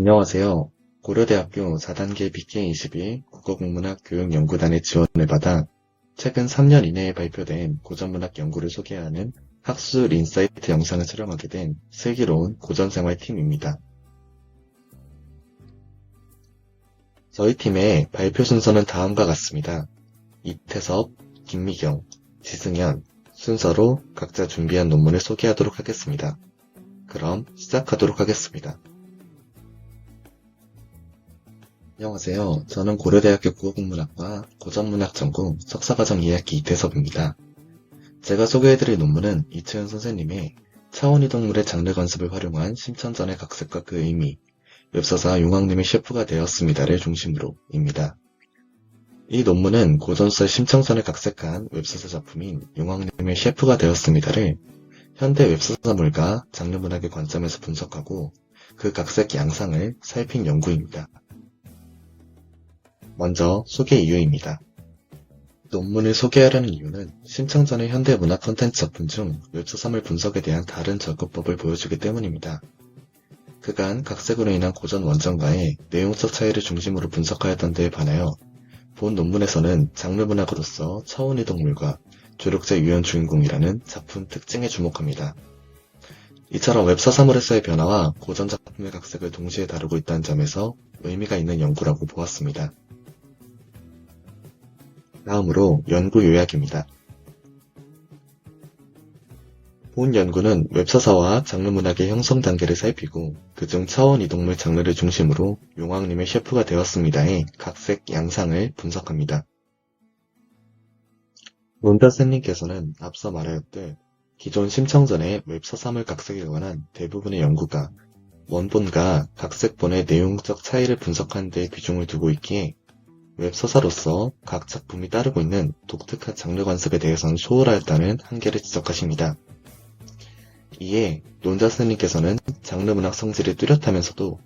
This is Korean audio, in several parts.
안녕하세요. 고려대학교 4단계 BK21 국어국문학 교육연구단의 지원을 받아 최근 3년 이내에 발표된 고전문학 연구를 소개하는 학술 인사이트 영상을 촬영하게 된 슬기로운 고전생활팀입니다. 저희 팀의 발표 순서는 다음과 같습니다. 이태섭, 김미경, 지승현 순서로 각자 준비한 논문을 소개하도록 하겠습니다. 그럼 시작하도록 하겠습니다. 안녕하세요. 저는 고려대학교 국어국문학과 고전문학 전공 석사과정 2학기 이태섭입니다. 제가 소개해드릴 논문은 이채연 선생님의 차원이동물의 장르 관습을 활용한 심청전의 각색과 그 의미, 웹서사 용왕님의 셰프가 되었습니다를 중심으로입니다. 이 논문은 고전서의 심청전을 각색한 웹소설 작품인 용왕님의 셰프가 되었습니다를 현대 웹소설물과 장르문학의 관점에서 분석하고 그 각색 양상을 살핀 연구입니다. 먼저 소개 이유입니다. 논문을 소개하려는 이유는 심청전의 현대 문학 콘텐츠 작품 중 웹소설물 분석에 대한 다른 접근법을 보여주기 때문입니다. 그간 각색으로 인한 고전 원전과의 내용적 차이를 중심으로 분석하였던 데에 반하여 본 논문에서는 장르문학으로서 차원이동물과 조력자 유연 주인공이라는 작품 특징에 주목합니다. 이처럼 웹서사물에서의 변화와 고전 작품의 각색을 동시에 다루고 있다는 점에서 의미가 있는 연구라고 보았습니다. 다음으로 연구 요약입니다. 본 연구는 웹서사와 장르문학의 형성 단계를 살피고 그중 차원이동물 장르를 중심으로 용왕님의 셰프가 되었습니다의 각색 양상을 분석합니다. 논자쌤님께서는 앞서 말하였듯 기존 심청전의 웹서사물 각색에 관한 대부분의 연구가 원본과 각색본의 내용적 차이를 분석하는 데 비중을 두고 있기에 웹서사로서 각 작품이 따르고 있는 독특한 장르 관습에 대해서는 소홀하였다는 한계를 지적하십니다. 이에 논자스님께서는 장르문학 성질이 뚜렷하면서도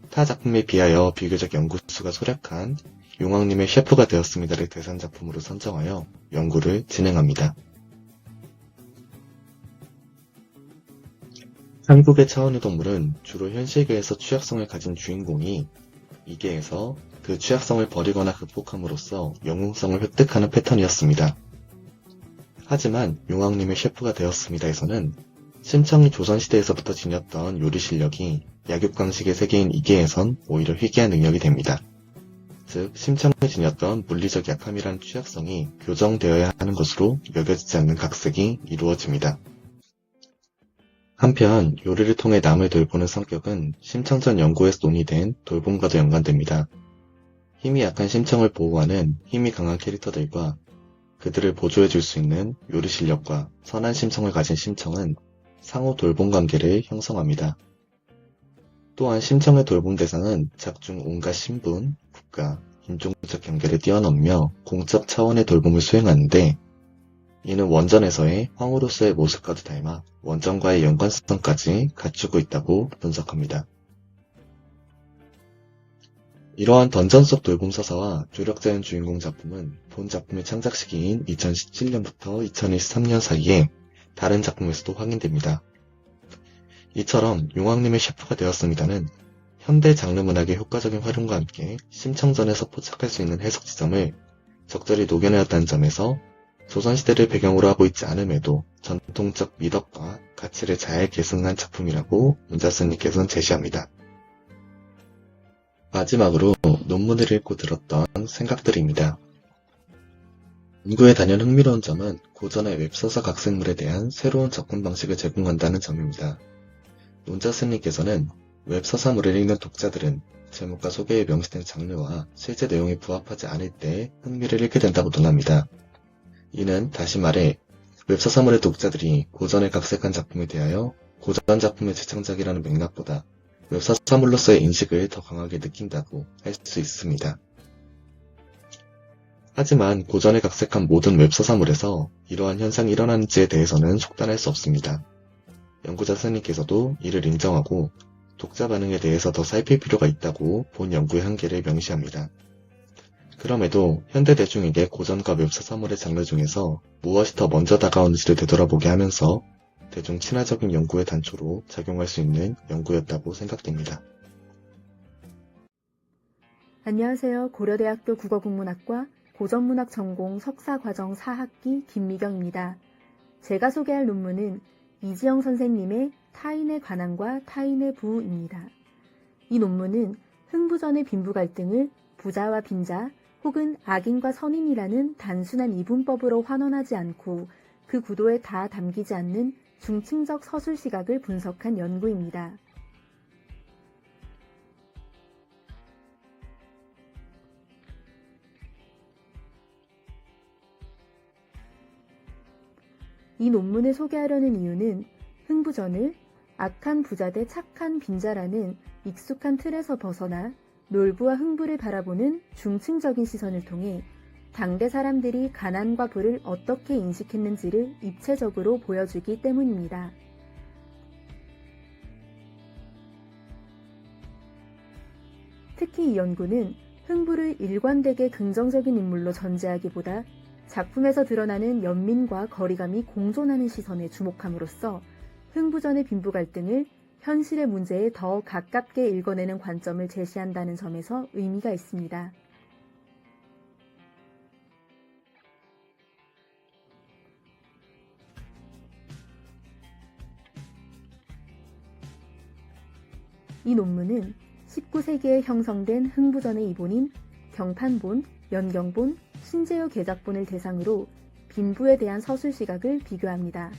타 작품에 비하여 비교적 연구수가 소략한 용왕님의 셰프가 되었습니다를 대상 작품으로 선정하여 연구를 진행합니다. 한국의 차원이동물은 주로 현실계에서 취약성을 가진 주인공이 이계에서 그 취약성을 버리거나 극복함으로써 영웅성을 획득하는 패턴이었습니다. 하지만 용왕님의 셰프가 되었습니다에서는 심청이 조선시대에서부터 지녔던 요리 실력이 약육강식의 세계인 이계에선 오히려 희귀한 능력이 됩니다. 즉 심청이 지녔던 물리적 약함이란 취약성이 교정되어야 하는 것으로 여겨지지 않는 각색이 이루어집니다. 한편 요리를 통해 남을 돌보는 성격은 심청전 연구에서 논의된 돌봄과도 연관됩니다. 힘이 약한 심청을 보호하는 힘이 강한 캐릭터들과 그들을 보조해줄 수 있는 요리 실력과 선한 심청을 가진 심청은 상호 돌봄 관계를 형성합니다. 또한 심청의 돌봄 대상은 작중 온갖 신분, 국가, 인종적 경계를 뛰어넘며 공적 차원의 돌봄을 수행하는데 이는 원전에서의 황후로서의 모습과도 닮아 원전과의 연관성까지 갖추고 있다고 분석합니다. 이러한 던전 속 돌봄 서사와 조력자연 주인공 작품은 본 작품의 창작 시기인 2017년부터 2023년 사이에 다른 작품에서도 확인됩니다. 이처럼 용왕님의 셰프가 되었습니다는 현대 장르문학의 효과적인 활용과 함께 심청전에서 포착할 수 있는 해석 지점을 적절히 녹여내었다는 점에서 조선시대를 배경으로 하고 있지 않음에도 전통적 미덕과 가치를 잘 계승한 작품이라고 문자스님께서는 제시합니다. 마지막으로 논문을 읽고 들었던 생각들입니다. 연구의 단연 흥미로운 점은 고전의 웹서사 각색물에 대한 새로운 접근 방식을 제공한다는 점입니다. 논자스님께서는 웹서사물을 읽는 독자들은 제목과 소개에 명시된 장르와 실제 내용이 부합하지 않을 때 흥미를 잃게 된다고 논합니다. 이는 다시 말해 웹서사물의 독자들이 고전을 각색한 작품에 대하여 고전 작품의 재창작이라는 맥락보다 웹서사물로서의 인식을 더 강하게 느낀다고 할 수 있습니다. 하지만 고전을 각색한 모든 웹서사물에서 이러한 현상이 일어나는지에 대해서는 속단할 수 없습니다. 연구자 스님께서도 이를 인정하고 독자 반응에 대해서 더 살필 필요가 있다고 본 연구의 한계를 명시합니다. 그럼에도 현대 대중에게 고전과 웹서사물의 장르 중에서 무엇이 더 먼저 다가오는지를 되돌아보게 하면서 대중 친화적인 연구의 단초로 작용할 수 있는 연구였다고 생각됩니다. 안녕하세요. 고려대학교 국어국문학과 고전문학 전공 석사과정 4학기 김미경입니다. 제가 소개할 논문은 이지영 선생님의 타인의 관함과 타인의 부입니다. 이 논문은 흥부전의 빈부 갈등을 부자와 빈자 혹은 악인과 선인이라는 단순한 이분법으로 환원하지 않고 그 구도에 다 담기지 않는 중층적 서술 시각을 분석한 연구입니다. 이 논문을 소개하려는 이유는 흥부전을 악한 부자 대 착한 빈자라는 익숙한 틀에서 벗어나 놀부와 흥부를 바라보는 중층적인 시선을 통해 당대 사람들이 가난과 부를 어떻게 인식했는지를 입체적으로 보여주기 때문입니다. 특히 이 연구는 흥부를 일관되게 긍정적인 인물로 전제하기보다 작품에서 드러나는 연민과 거리감이 공존하는 시선에 주목함으로써 흥부전의 빈부 갈등을 현실의 문제에 더 가깝게 읽어내는 관점을 제시한다는 점에서 의미가 있습니다. 이 논문은 19세기에 형성된 흥부전의 이본인 경판본, 연경본, 신재요 계작본을 대상으로 빈부에 대한 서술 시각을 비교합니다.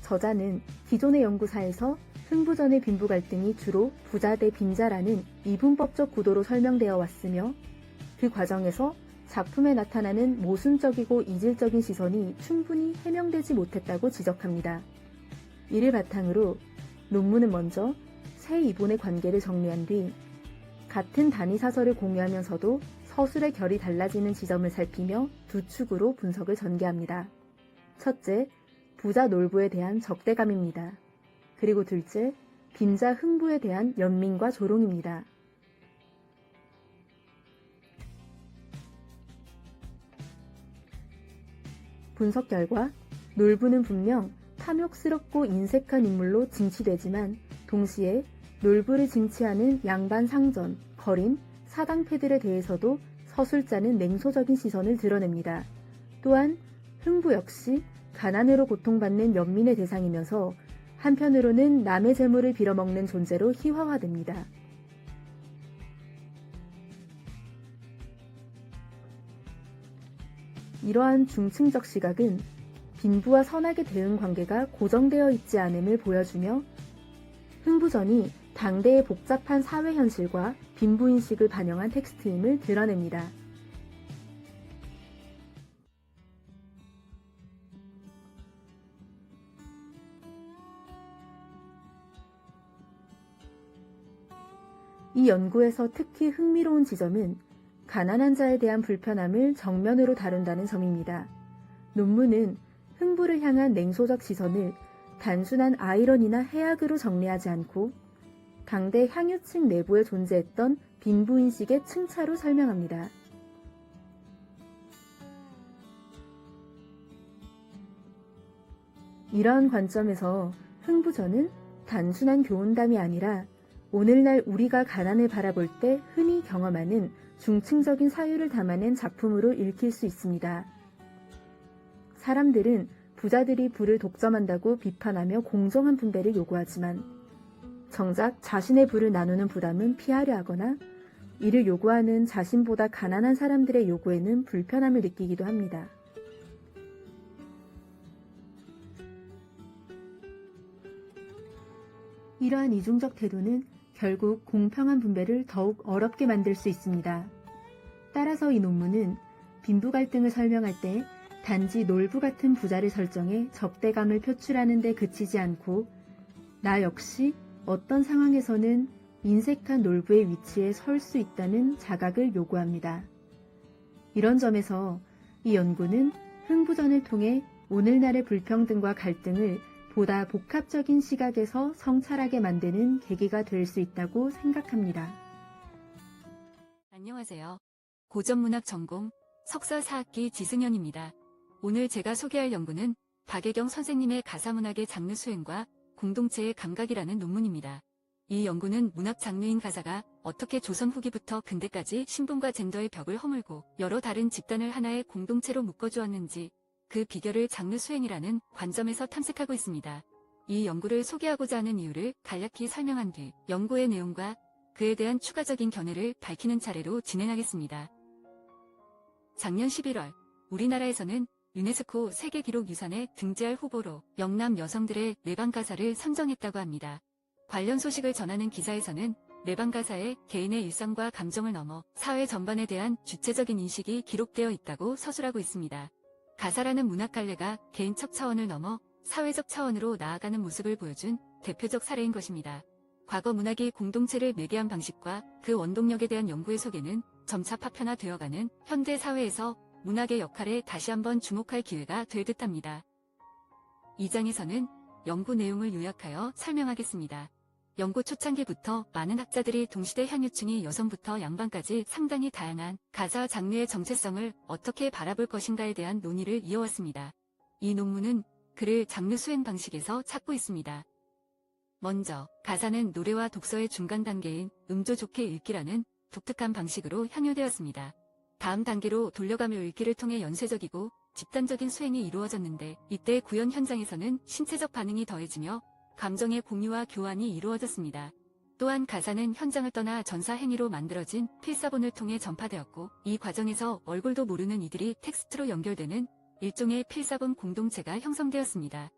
저자는 기존의 연구사에서 흥부전의 빈부 갈등이 주로 부자 대 빈자라는 이분법적 구도로 설명되어 왔으며 그 과정에서 작품에 나타나는 모순적이고 이질적인 시선이 충분히 해명되지 못했다고 지적합니다. 이를 바탕으로 논문은 먼저 세 이본의 관계를 정리한 뒤 같은 단위 사설을 공유하면서도 서술의 결이 달라지는 지점을 살피며 두 축으로 분석을 전개합니다. 첫째, 부자 놀부에 대한 적대감입니다. 그리고 둘째, 빈자 흥부에 대한 연민과 조롱입니다. 분석 결과 놀부는 분명 탐욕스럽고 인색한 인물로 징치되지만 동시에 놀부를 징치하는 양반 상전, 거린, 사당패들에 대해서도 서술자는 냉소적인 시선을 드러냅니다. 또한 흥부 역시 가난으로 고통받는 연민의 대상이면서 한편으로는 남의 재물을 빌어먹는 존재로 희화화됩니다. 이러한 중층적 시각은 빈부와 선악의 대응 관계가 고정되어 있지 않음을 보여주며 흥부전이 당대의 복잡한 사회 현실과 빈부인식을 반영한 텍스트임을 드러냅니다. 이 연구에서 특히 흥미로운 지점은 가난한 자에 대한 불편함을 정면으로 다룬다는 점입니다. 논문은 흥부를 향한 냉소적 시선을 단순한 아이러니나 해악으로 정리하지 않고 당대 향유층 내부에 존재했던 빈부인식의 층차로 설명합니다. 이러한 관점에서 흥부전은 단순한 교훈담이 아니라 오늘날 우리가 가난을 바라볼 때 흔히 경험하는 중층적인 사유를 담아낸 작품으로 읽힐 수 있습니다. 사람들은 부자들이 부를 독점한다고 비판하며 공정한 분배를 요구하지만 정작 자신의 부를 나누는 부담은 피하려 하거나 이를 요구하는 자신보다 가난한 사람들의 요구에는 불편함을 느끼기도 합니다. 이러한 이중적 태도는 결국 공평한 분배를 더욱 어렵게 만들 수 있습니다. 따라서 이 논문은 빈부 갈등을 설명할 때 단지 놀부 같은 부자를 설정해 적대감을 표출하는 데 그치지 않고 나 역시 어떤 상황에서는 인색한 놀부의 위치에 설 수 있다는 자각을 요구합니다. 이런 점에서 이 연구는 흥부전을 통해 오늘날의 불평등과 갈등을 보다 복합적인 시각에서 성찰하게 만드는 계기가 될 수 있다고 생각합니다. 안녕하세요. 고전문학 전공 석사 4학기 지승현입니다. 오늘 제가 소개할 연구는 박혜경 선생님의 가사문학의 장르 수행과 공동체의 감각이라는 논문입니다. 이 연구는 문학 장르인 가사가 어떻게 조선 후기부터 근대까지 신분과 젠더의 벽을 허물고 여러 다른 집단을 하나의 공동체로 묶어주었는지 그 비결을 장르 수행이라는 관점에서 탐색하고 있습니다. 이 연구를 소개하고자 하는 이유를 간략히 설명한 뒤 연구의 내용과 그에 대한 추가적인 견해를 밝히는 차례로 진행하겠습니다. 작년 11월 우리나라에서는 유네스코 세계기록유산에 등재할 후보로 영남 여성들의 내방 가사를 선정했다고 합니다. 관련 소식을 전하는 기사에서는 내방 가사에 개인의 일상과 감정을 넘어 사회 전반에 대한 주체적인 인식이 기록되어 있다고 서술하고 있습니다. 가사라는 문학 갈래가 개인적 차원을 넘어 사회적 차원으로 나아가는 모습을 보여준 대표적 사례인 것입니다. 과거 문학이 공동체를 매개한 방식과 그 원동력에 대한 연구의 속에는 점차 파편화되어가는 현대 사회에서 문학의 역할에 다시 한번 주목할 기회가 될 듯합니다. 이 장에서는 연구 내용을 요약하여 설명하겠습니다. 연구 초창기부터 많은 학자들이 동시대 향유층이 여성부터 양반까지 상당히 다양한 가사 장르의 정체성을 어떻게 바라볼 것인가에 대한 논의를 이어왔습니다. 이 논문은 그를 장르 수행 방식에서 찾고 있습니다. 먼저 가사는 노래와 독서의 중간 단계인 음조 좋게 읽기라는 독특한 방식으로 향유되었습니다. 다음 단계로 돌려가며 읽기를 통해 연쇄적이고 집단적인 수행이 이루어졌는데 이때 구연 현장에서는 신체적 반응이 더해지며 감정의 공유와 교환이 이루어졌습니다. 또한 가사는 현장을 떠나 전사 행위로 만들어진 필사본을 통해 전파되었고 이 과정에서 얼굴도 모르는 이들이 텍스트로 연결되는 일종의 필사본 공동체가 형성되었습니다.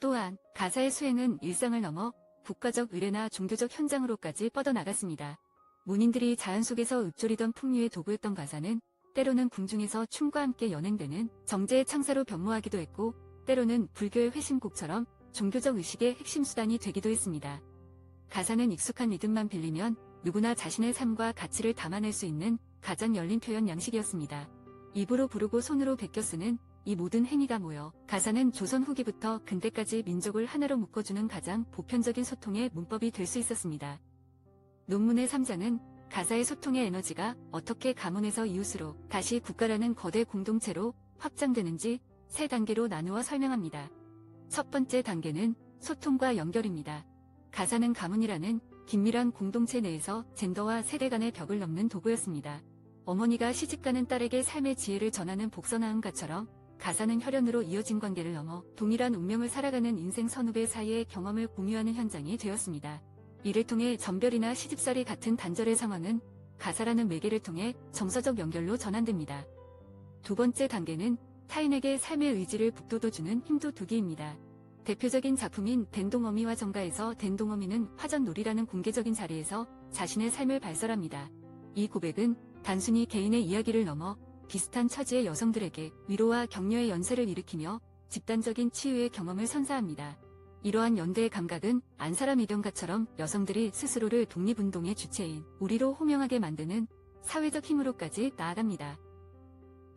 또한 가사의 수행은 일상을 넘어 국가적 의례나 종교적 현장으로까지 뻗어나갔습니다. 문인들이 자연 속에서 읊조리던 풍류의 도구였던 가사는 때로는 궁중에서 춤과 함께 연행되는 정제의 창사로 변모하기도 했고 때로는 불교의 회심곡처럼 종교적 의식의 핵심 수단이 되기도 했습니다. 가사는 익숙한 리듬만 빌리면 누구나 자신의 삶과 가치를 담아낼 수 있는 가장 열린 표현 양식이었습니다. 입으로 부르고 손으로 베껴 쓰는 이 모든 행위가 모여 가사는 조선 후기부터 근대까지 민족을 하나로 묶어주는 가장 보편적인 소통의 문법이 될 수 있었습니다. 논문의 3장은 가사의 소통의 에너지가 어떻게 가문에서 이웃으로 다시 국가라는 거대 공동체로 확장되는지 3단계로 나누어 설명합니다. 첫 번째 단계는 소통과 연결입니다. 가사는 가문이라는 긴밀한 공동체 내에서 젠더와 세대 간의 벽을 넘는 도구였습니다. 어머니가 시집가는 딸에게 삶의 지혜를 전하는 복선하음가처럼 가사는 혈연으로 이어진 관계를 넘어 동일한 운명을 살아가는 인생 선후배 사이의 경험을 공유하는 현장이 되었습니다. 이를 통해 전별이나 시집살이 같은 단절의 상황은 가사라는 매개를 통해 정서적 연결로 전환됩니다. 두 번째 단계는 타인에게 삶의 의지를 북돋워주는 힘도두기입니다. 대표적인 작품인 댄동어미와 정가에서 댄동어미는 화전놀이라는 공개적인 자리에서 자신의 삶을 발설합니다. 이 고백은 단순히 개인의 이야기를 넘어 비슷한 처지의 여성들에게 위로와 격려의 연세를 일으키며 집단적인 치유의 경험을 선사합니다. 이러한 연대의 감각은 안사람 이병가처럼 여성들이 스스로를 독립운동의 주체인 우리로 호명하게 만드는 사회적 힘으로까지 나아갑니다.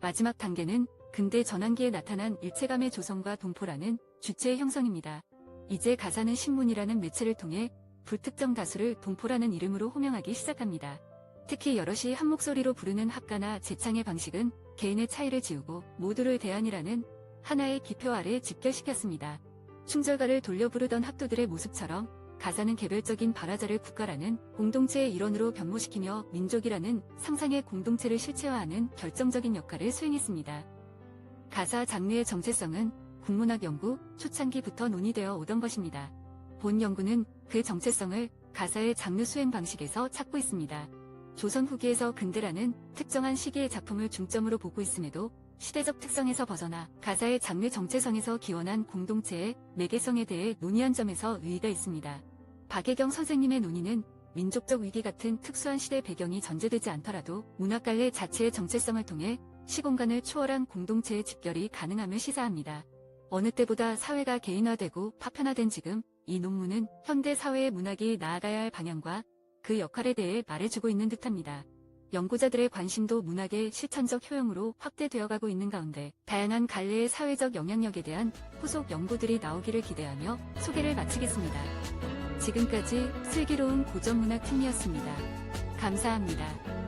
마지막 단계는 근대 전환기에 나타난 일체감의 조성과 동포라는 주체의 형성입니다. 이제 가사는 신문이라는 매체를 통해 불특정 다수를 동포라는 이름으로 호명하기 시작합니다. 특히 여럿이 한 목소리로 부르는 합가나 재창의 방식은 개인의 차이를 지우고 모두를 대안이라는 하나의 기표 아래 집결시켰습니다. 충절가를 돌려 부르던 합도들의 모습처럼 가사는 개별적인 발화자를 국가라는 공동체의 일원으로 변모시키며 민족이라는 상상의 공동체를 실체화하는 결정적인 역할을 수행했습니다. 가사 장르의 정체성은 국문학 연구 초창기부터 논의되어 오던 것입니다. 본 연구는 그 정체성을 가사의 장르 수행 방식에서 찾고 있습니다. 조선 후기에서 근대라는 특정한 시기의 작품을 중점으로 보고 있음에도 시대적 특성에서 벗어나 가사의 장르 정체성에서 기원한 공동체의 매개성에 대해 논의한 점에서 의의가 있습니다. 박혜경 선생님의 논의는 민족적 위기 같은 특수한 시대 배경이 전제되지 않더라도 문학 갈래 자체의 정체성을 통해 시공간을 초월한 공동체의 집결이 가능함을 시사합니다. 어느 때보다 사회가 개인화되고 파편화된 지금 이 논문은 현대 사회의 문학이 나아가야 할 방향과 그 역할에 대해 말해주고 있는 듯합니다. 연구자들의 관심도 문학의 실천적 효용으로 확대되어가고 있는 가운데 다양한 갈래의 사회적 영향력에 대한 후속 연구들이 나오기를 기대하며 소개를 마치겠습니다. 지금까지 슬기로운 고전문학 팀이었습니다. 감사합니다.